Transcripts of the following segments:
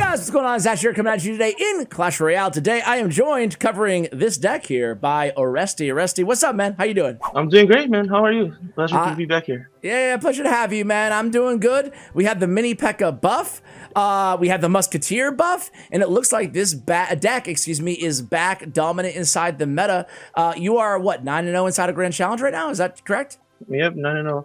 guys, what's going on? Zach here coming at you today in Clash Royale. Today I am joined covering this deck here by Oresti. Oresti, what's up, man? How you doing? I'm doing great, man. How are you? Pleasure to be back here. Yeah, pleasure to have you, man. I'm doing good. We have the mini PEKKA buff. We have the Musketeer buff, and it looks like this deck, is back dominant inside the meta. You are what, 9-0 inside a Grand Challenge right now? Is that correct? Yep, 9-0.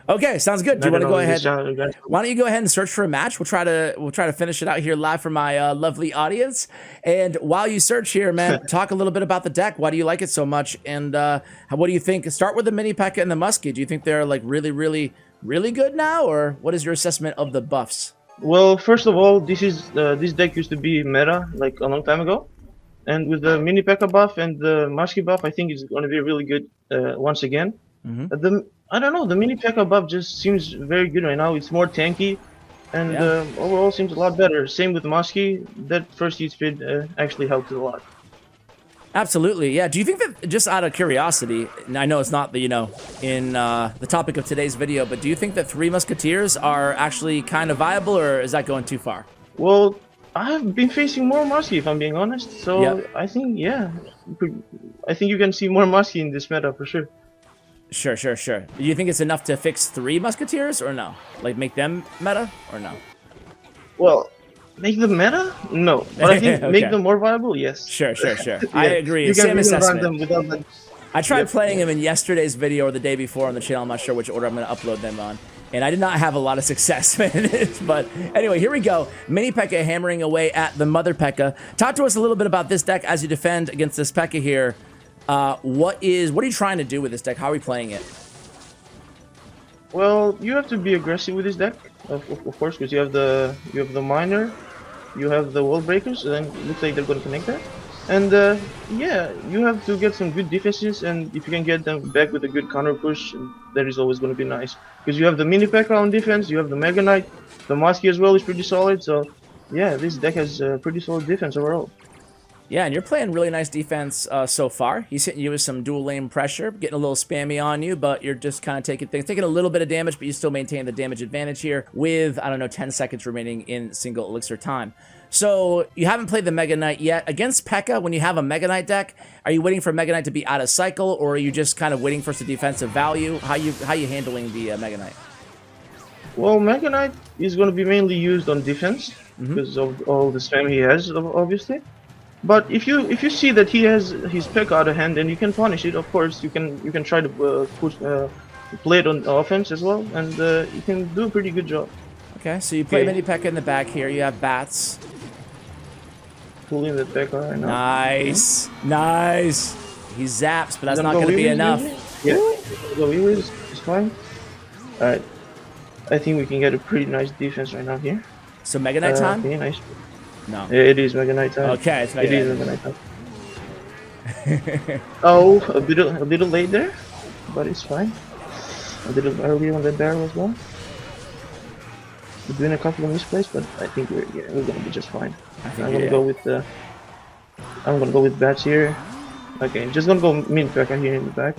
Okay, sounds good. Do you want to go ahead? Why don't you go ahead and search for a match? We'll try to finish it out here live for my lovely audience. And while you search here, man, talk a little bit about the deck. Why do you like it so much? And what do you think? Start with the mini PEKKA and the Musky. Do you think they're like really, really, really good now, or what is your assessment of the buffs? Well, first of all, this deck used to be meta like a long time ago, and with the mini PEKKA buff and the Musky buff, I think it's going to be really good once again. I don't know, the mini PEKKA buff just seems very good right now. It's more tanky, and overall seems a lot better. Same with Musky. That first heat speed actually helped a lot. Absolutely, yeah. Do you think that, just out of curiosity, and I know it's not the, in the topic of today's video, but do you think that 3 Musketeers are actually kind of viable, or is that going too far? Well, I've been facing more Musky, if I'm being honest. So I think, I think you can see more Musky in this meta for sure. Sure. Do you think it's enough to fix 3 Musketeers, or no? Like, make them meta, or no? Well, make them meta? No. But I think make them more viable? Yes. Sure. I agree. Same assessment. Them without them. I tried playing them in yesterday's video or the day before on the channel. I'm not sure which order I'm going to upload them on. And I did not have a lot of success with it. But anyway, here we go. Mini PEKKA hammering away at the Mother PEKKA. Talk to us a little bit about this deck as you defend against this PEKKA here. What are you trying to do with this deck? How are we playing it? Well, you have to be aggressive with this deck, of course, because you have the miner, you have the wall breakers, and then it looks like they're going to connect that. And yeah, you have to get some good defenses, and if you can get them back with a good counter push, that is always going to be nice. Because you have the mini PEKKA on defense, you have the Mega Knight, the Musky as well is pretty solid. So yeah, this deck has pretty solid defense overall. Yeah, and you're playing really nice defense so far. He's hitting you with some dual lane pressure, getting a little spammy on you, but you're just kind of taking a little bit of damage, but you still maintain the damage advantage here with, I don't know, 10 seconds remaining in single elixir time. So you haven't played the Mega Knight yet. Against PEKKA, when you have a Mega Knight deck, are you waiting for Mega Knight to be out of cycle, or are you just kind of waiting for some defensive value? How you handling the Mega Knight? Well, Mega Knight is going to be mainly used on defense because of all the spam he has, obviously. But if you see that he has his PEKKA out of hand, then you can punish it. Of course, you can try to play it on offense as well, and you can do a pretty good job. Okay, so you play mini PEKKA in the back here. You have bats. Pulling the PEKKA right now. Nice. He zaps, but that's not going to be enough. Yeah, go is fine. All right, I think we can get a pretty nice defense right now here. So Mega Knight time. Okay, nice. No. It is Mega Knight time. Okay, it's Mega Knight time. Oh, a little late there, but it's fine. A little early on the barrel as well. We're doing a couple of misplays, but I think we're gonna be just fine. I'm gonna go with bats here. Okay, just gonna go mini PEKKA here in the back,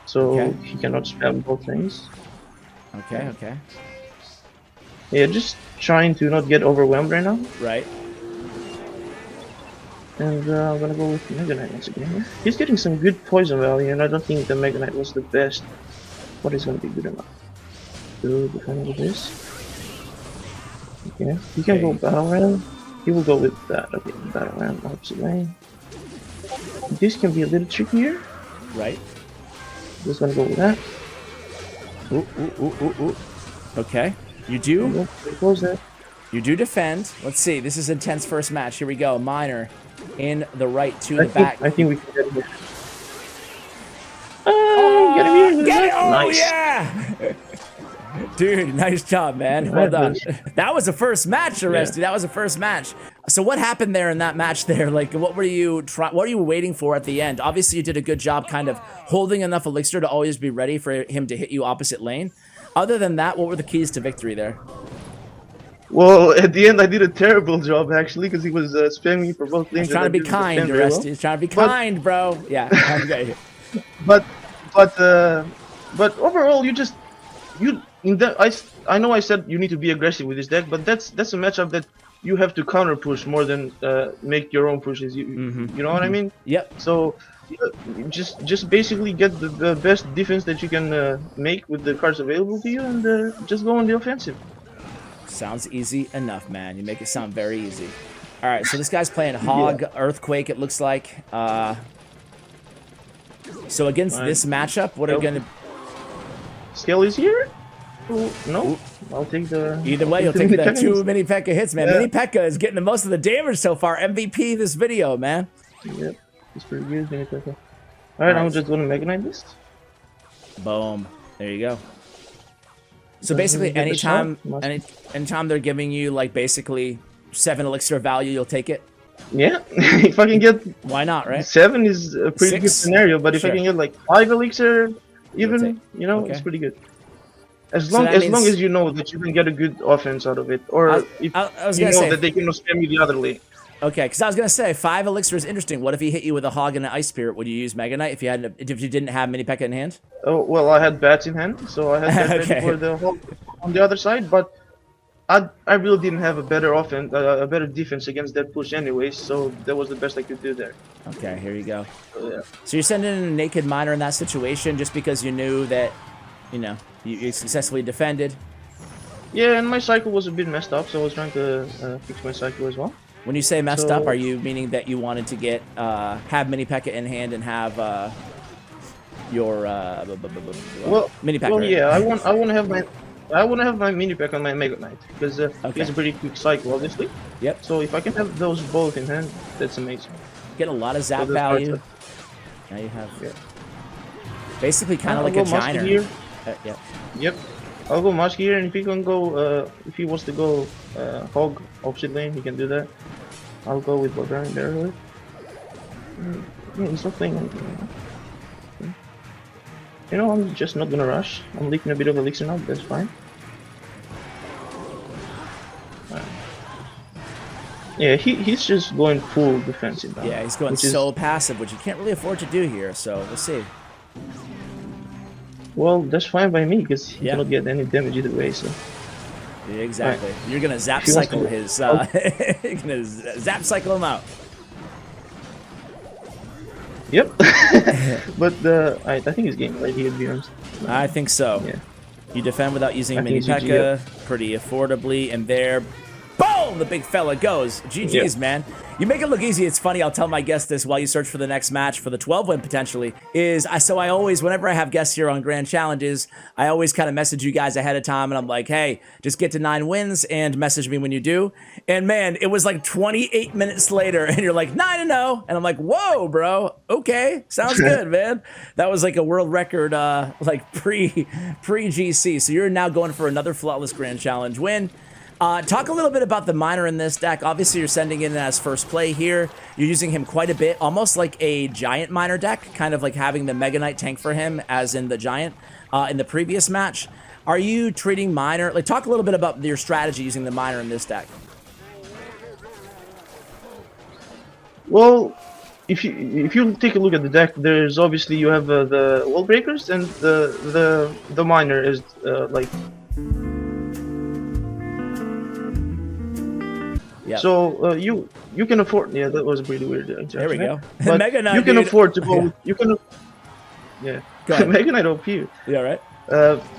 so he cannot spam both lanes. Okay. Yeah, just trying to not get overwhelmed right now. Right. And I'm gonna go with Mega Knight once again here. He's getting some good poison value, and I don't think the Mega Knight was the best, but it's gonna be good enough to defend with this. Okay, he can go Battle Ram. He will go with that. Okay, Battle Ram opposite lane. This can be a little trickier. Right. Just gonna go with that. Ooh. Okay. You do? You do defend. Let's see. This is intense first match. Here we go. Miner in the right to the back. I think we can get it here. Get it! Oh, nice. Yeah! Dude, nice job, man. Well done. That was the first match, Oresti. That was the first match. So what happened there in that match there? Like, what were you waiting for at the end? Obviously, you did a good job kind of holding enough elixir to always be ready for him to hit you opposite lane. Other than that, what were the keys to victory there? Well, at the end, I did a terrible job, actually, because he was spamming for both lanes. He's trying to be kind, Oresti. He's trying to be kind, bro. Yeah. Okay. But overall, I know I said you need to be aggressive with this deck, but that's a matchup that you have to counter push more than make your own pushes. You know what I mean? Yep. So you just basically get the best defense that you can make with the cards available to you, and just go on the offensive. Sounds easy enough, man. You make it sound very easy. All right, so this guy's playing Hog Earthquake, it looks like. So against this matchup, what are going to... Scale is here? Ooh, no, I'll take the... Either way, you'll take the 2 mini P.E.K.K.A hits, man. Mini P.E.K.K.A is getting the most of the damage so far. MVP this video, man. Yep, it's pretty good, mini P.E.K.K.A. Alright, I'm just going to Mega Knight this. Boom. There you go. So basically, anytime they're giving you, like, basically 7 elixir value, you'll take it? Yeah, if I can get... Why not, right? 7 is a pretty 6? good scenario, but if I can get, like, 5 elixir, even, you know, okay. it's pretty good. As long as you know that you can get a good offense out of it, or if I was you gonna know say, that they can spam you the other lane. Okay, because I was gonna say 5 elixir is interesting. What if he hit you with a Hog and an Ice Spirit? Would you use Mega Knight if you didn't have mini P.E.K.K.A in hand? Oh well, I had bats in hand, so I had that ready for the Hog on the other side. But I really didn't have a better offense, a better defense against that push anyways. So that was the best I could do there. Okay, here you go. So, yeah. So you're sending in a naked miner in that situation just because you knew that, you know, you successfully defended. Yeah, and my cycle was a bit messed up, so I was trying to fix my cycle as well. When you say messed up, are you meaning that you wanted to get have mini P.E.K.K.A in hand and have your mini P.E.K.K.A? Well, right? yeah, I want to have my mini P.E.K.K.A on my Mega Knight because it's a pretty quick cycle, obviously. Yep. So if I can have those both in hand, that's amazing. Get a lot of zap value. Now you have basically kind of like a Giner. Yep. Yep. I'll go Musky here, and if he can go, if he wants to go Hog opposite lane, he can do that. I'll go with Barbarian Barrel. Yeah, he's not playing anything. You know, I'm just not gonna rush. I'm leaking a bit of elixir now, but that's fine. Yeah, he's just going full defensive now. Yeah, he's going so passive, which you can't really afford to do here, so we'll see. Well, that's fine by me, because he cannot get any damage either way, so... Yeah, exactly. Right. You're gonna zap cycle his, you're gonna zap cycle him out. Yep. But, I think he's getting right here, to be honest. I think so. Yeah. You defend without using mini P.E.K.K.A pretty affordably, and there... Boom! The big fella goes. GG's, man. You make it look easy. It's funny. I'll tell my guests this while you search for the next match for the 12 win potentially. So I always, whenever I have guests here on Grand Challenges, I always kind of message you guys ahead of time, and I'm like, hey, just get to 9 wins and message me when you do. And man, it was like 28 minutes later, and you're like 9-0, and I'm like, whoa, bro. Okay, sounds good, man. That was like a world record, like pre GC. So you're now going for another flawless Grand Challenge win. Talk a little bit about the miner in this deck. Obviously, you're sending in as first play here. You're using him quite a bit, almost like a giant miner deck, kind of like having the Mega Knight tank for him, as in the giant in the previous match. Are you treating miner? Like, talk a little bit about your strategy using the miner in this deck. Well, if you take a look at the deck, there's obviously you have the wall breakers, and the miner is like. Yep. So you can afford. Yeah, that was a pretty weird. There we go. But Mega Knight, you can afford to go. With, you can. Yeah. Go ahead. Mega Knight OP. Yeah, right.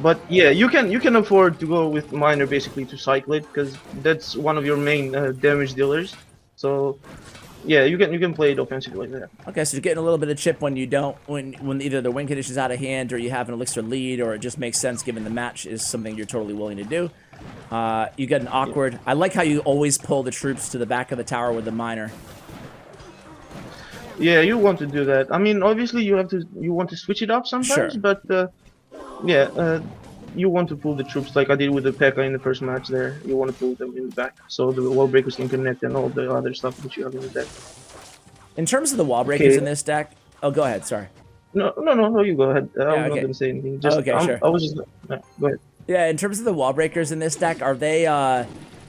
But yeah, you can afford to go with miner basically to cycle it, because that's one of your main damage dealers. So yeah, you can play it offensively like that. Okay, so you're getting a little bit of chip when you don't, when either the win condition's out of hand, or you have an elixir lead, or it just makes sense given the match is something you're totally willing to do. You get an awkward. Yeah. I like how you always pull the troops to the back of the tower with the miner. Yeah, you want to do that. I mean, obviously you want to switch it up sometimes, sure. But yeah, you want to pull the troops like I did with the P.E.K.K.A in the first match there. You want to pull them in the back so the wall breakers can connect and all the other stuff that you have in the deck. In terms of the wall breakers in this deck, oh, go ahead. Sorry. No, you go ahead. I'm not gonna say anything. Just, sure. I was just go ahead. Yeah, in terms of the wall breakers in this deck, are they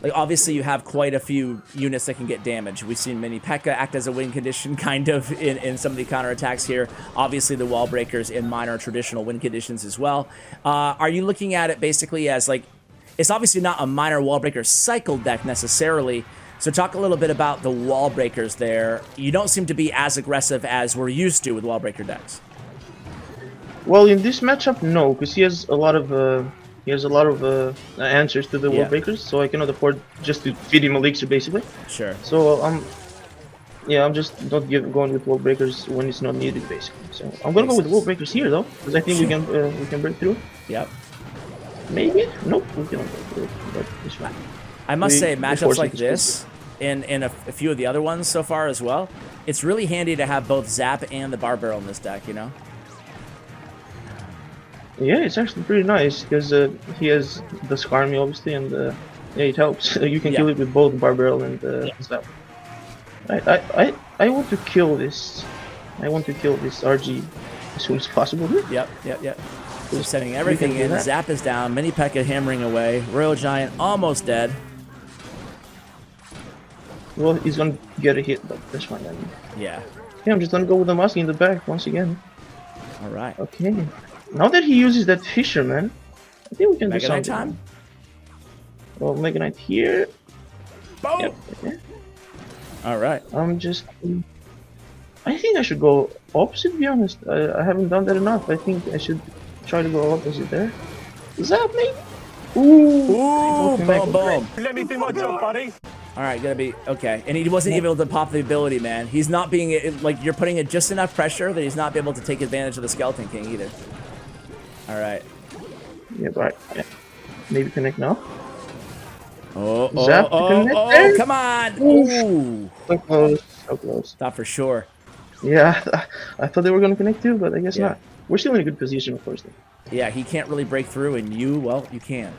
like, obviously you have quite a few units that can get damage. We've seen mini P.E.K.K.A act as a win condition kind of in some of the counterattacks here. Obviously the wall breakers in miner traditional win conditions as well. Are you looking at it basically as like It's obviously not a minor wall breaker cycle deck necessarily. So talk a little bit about the wall breakers there. You don't seem to be as aggressive as we're used to with wall breaker decks. Well, in this matchup, no, because he has a lot of answers to the wall breakers, so I cannot afford just to feed him elixir basically. Sure. So I'm just not going with wall breakers when it's not needed basically. So I'm gonna go with wall breakers here though, because I think we can break through. Yep. Maybe? Nope, we cannot break through, but it's fine. I must say, matchups like this, and a few of the other ones so far as well, it's really handy to have both Zap and the Bar Barrel in this deck, you know? Yeah, it's actually pretty nice, because he has the Skarmy obviously, and yeah, it helps. You can kill it with both Bar Barrel and Zap. I want to kill this. I want to kill this RG as soon as possible. Yep. We're setting everything in. Zap is down. Mini P.E.K.K.A hammering away. Royal Giant almost dead. Well, he's gonna get a hit, but that's fine. Yeah. Okay, I'm just gonna go with the Musky in the back once again. All right. Okay. Now that he uses that Fisherman, I think we can Mega do Knight something. time. Well, Mega Knight here. Boom. Yep. Okay. All right. I think I should go opposite, to be honest. I haven't done that enough. I think I should try to go opposite there. Zap me! Ooh! Boom, boom. Let me do my job, buddy. All right, gonna be okay. And he wasn't even able to pop the ability, man. He's not being like you're putting it just enough pressure that he's not able to take advantage of the Skeleton King either. All right. Yeah, right. Yeah. Maybe connect now. Oh, come on! Ooh. So close, so close. Thought for sure. Yeah, I thought they were gonna connect too, but I guess not. We're still in a good position, of course. Though. Yeah, he can't really break through, and you can.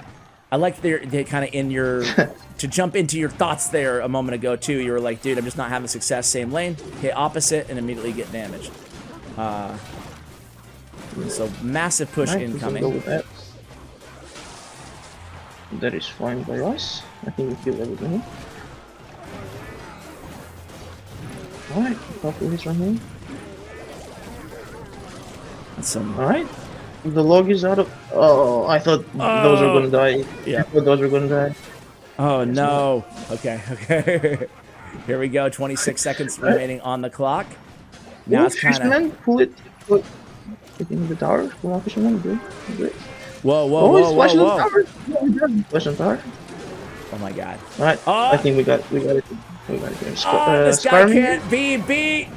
I like they're kind of in your to jump into your thoughts there a moment ago too. You were like, dude, I'm just not having success. Same lane, hit opposite, and immediately get damaged. So massive push incoming. Go with that. That is fine by us. I think we killed everything. Alright, copy this right here. That's some. Alright. The log is out of. Oh, I thought those were gonna die. Yeah. I thought those were gonna die. Oh no. Okay. Here we go. 26 seconds remaining on the clock. Now it's kind of. Pull it in the tower. Pull out Fisherman. Good. Whoa. Splash on the tower. Yeah, we got it. Splash on the tower. Oh my god. Alright. I think we got it. We got it here. This guy can't be beat.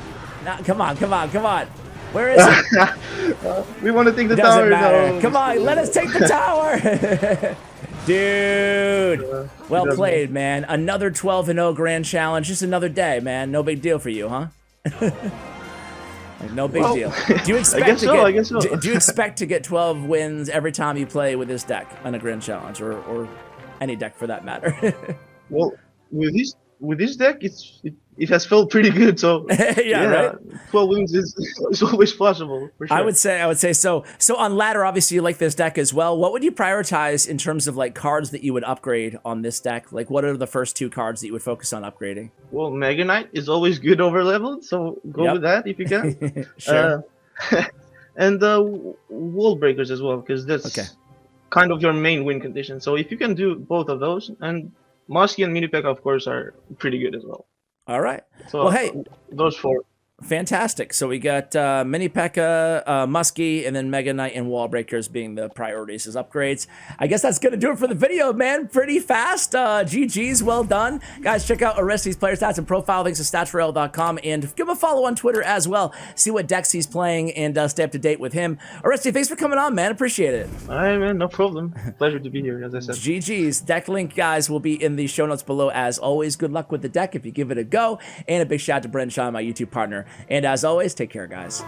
No, come on. Where is it? We want to take the Doesn't tower. matter. No. Come on, let us take the tower. Dude. Well played, man. Another 12-0 grand challenge. Just another day, man. No big deal for you, huh? Like, no big deal. Do you expect do you expect to get 12 wins every time you play with this deck on a grand challenge, or any deck for that matter? Well, with this deck, it has felt pretty good. So yeah, right. 12 wins is always possible. For sure. I would say so. So on ladder, obviously you like this deck as well. What would you prioritize in terms of like cards that you would upgrade on this deck? Like, what are the first two cards that you would focus on upgrading? Well, Mega Knight is always good over leveled, so go with that if you can. Sure. And wall breakers as well, because that's kind of your main win condition. So if you can do both of those, and Musky and Mini P.E.K.K.A, of course, are pretty good as well. All right. So well, hey, those four. Fantastic. So we got Mini P.E.K.K.A, Musky, and then Mega Knight and Wall Breakers being the priorities as upgrades. I guess that's going to do it for the video, man. Pretty fast. GG's, well done. Guys, check out Oresti's player stats and profile. Thanks to StatsRoyale.com. And give him a follow on Twitter as well. See what decks he's playing and stay up to date with him. Oresti, thanks for coming on, man. Appreciate it. All right, man. No problem. Pleasure to be here, as I said. GG's. Deck link, guys, will be in the show notes below as always. Good luck with the deck if you give it a go. And a big shout out to Bren Chong, my YouTube partner. And as always, take care, guys.